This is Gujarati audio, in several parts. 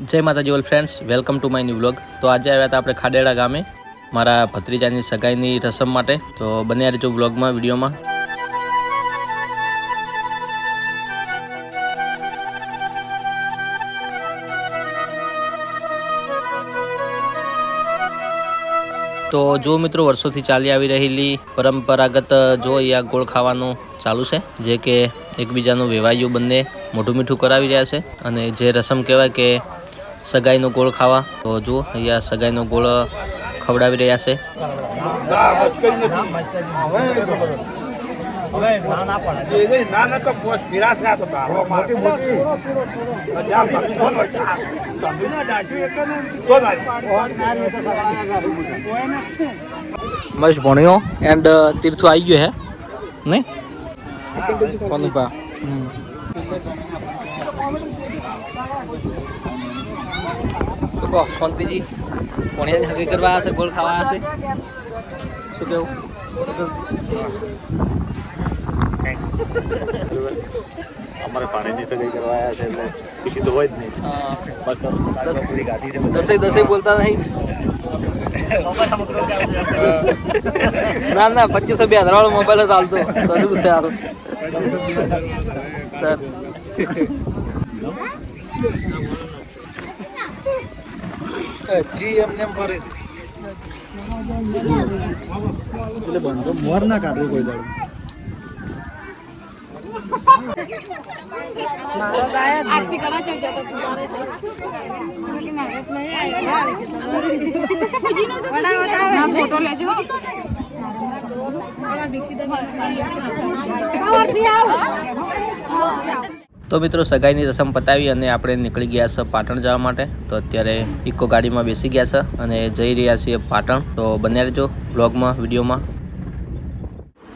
जय Mataji all friends, welcome to my new vlog. तो आज आव्या था આપણે ખાડેડા ગામે મારા ભત્રીજાની સગાઈની રસમ માટે। તો બન્યા રહેજો વ્લોગમાં, વિડીયોમાં। तो जो मित्रों वर्षों चाली आवी रहेली परंपरागत जो या गोळ खावानुं चालू है, जे के एकबीजानुं वेवायुं बंने मोटुं मीठुं करावी रह्या छे। अने जे रसम कहेवाय के सगाईनो गोळ खावा, तो जो अहींया सगाईनो गोळ खवडावी रह्या छे। महेश भणियो एंड तीर्थू आई गयो है नहीं कोनुपा सुको शांति जी भणिया ने हगी करवा से गोल खावा से શું કેવું અમારે પાણીની સગાઈ કરવાયા છે એટલે ખુશી તો હોય જ નહીં। બસ તો પૂરી ગાડી છે, દસે બોલતા નહીં। ના ના 25,000 વાળો મોબાઈલ જ હાલતો બધું છે હાલ જી એમને ફરે એટલે બંધો મોર ના કાઢવું કોઈ દાડો। आरती करा चाहिए तो तुम्हारे बड़ा बताओ फोटो ले जाओ तो मित्रों सगाईनी रसम पतावी अने आपणे निकળી ગયા છે પાટણ જવા માટે। તો અત્યારે ઇકો ગાડીમાં બેસી ગયા છે અને જઈ રહ્યા છીએ પાટણ। તો બન્યા રહેજો વ્લોગમાં, વિડીયોમાં।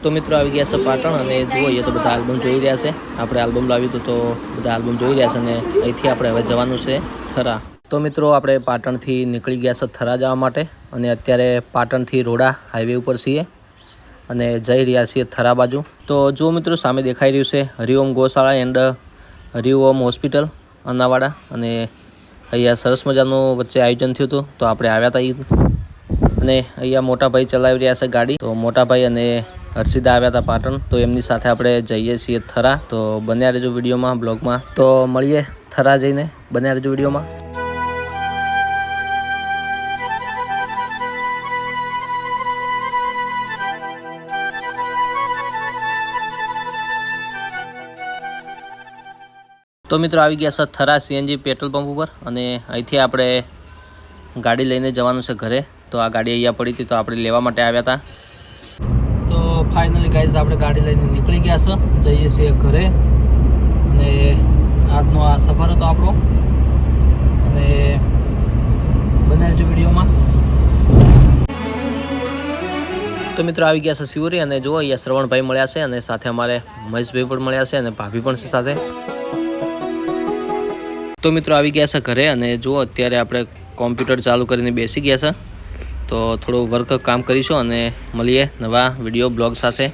तो मित्रों આવી ગયા છે પાટણ અને જુઓ એ તો બધા આલ્બમ જોઈ રહ્યા છે। આપણે આલ્બમ લાવ્યું તો બધા આલ્બમ જોઈ રહ્યા છે અને અહીંથી આપણે હવે જવાનું છે થરા। તો મિત્રો આપણે પાટણથી નીકળી ગયા છે થરા જવા માટે અને અત્યારે પાટણથી રોડા હાઈવે ઉપર છીએ અને જઈ રહ્યા છીએ થરા બાજુ। તો જો મિત્રો સામે દેખાઈ રહ્યું છે હરિઓમ ગૌશાળા એન્ડ હરિઓમ હોસ્પિટલ અનાવાડા અને અહીંયા સરસ મજાનું વચ્ચે આયોજન થયું હતું। તો આપણે આવ્યા હતા અને અહીંયા મોટા ભાઈ ચલાવી રહ્યા છે ગાડી। તો મોટા ભાઈ અને हर्षिदा आव्या था पाटण। तो एमनी साथे आपणे जईए छीए थरा। तो बन्या रहेजो विडियो में, ब्लॉग में। तो मळीए थरा जईने, बन्या रहेजो विडियो में। तो मित्रों आवी गया छे थरा सीएनजी पेट्रोल पंप पर अने અહીંથી આપણે ગાડી લઈને જવાનું છે ઘરે। તો આ ગાડી અહીંયા પડી હતી તો આપણે લેવા માટે આવ્યા હતા। फाइनली गाइज આપણે ગાડી લઈને નીકળી ગયા છે, જઈએ છીએ ઘરે અને આજનો આ સફર હતો આપણો અને બને રહેજો વિડીયોમાં। તો મિત્રો આવી ગયા છે શિવરી અને જો અહીંયા શ્રવણભાઈ મળ્યા છે અને સાથે અમારે મહેશભાઈ પણ મળ્યા છે અને ભાભી પણ છે સાથે। તો મિત્રો આવી ગયા છે ઘરે અને જો અત્યારે આપણે કોમ્પ્યુટર ચાલુ કરીને બેસી ગયા છે। तो थोड़ा वर्क काम करीशुं अने मळीए नवा विडियो ब्लॉग साथे।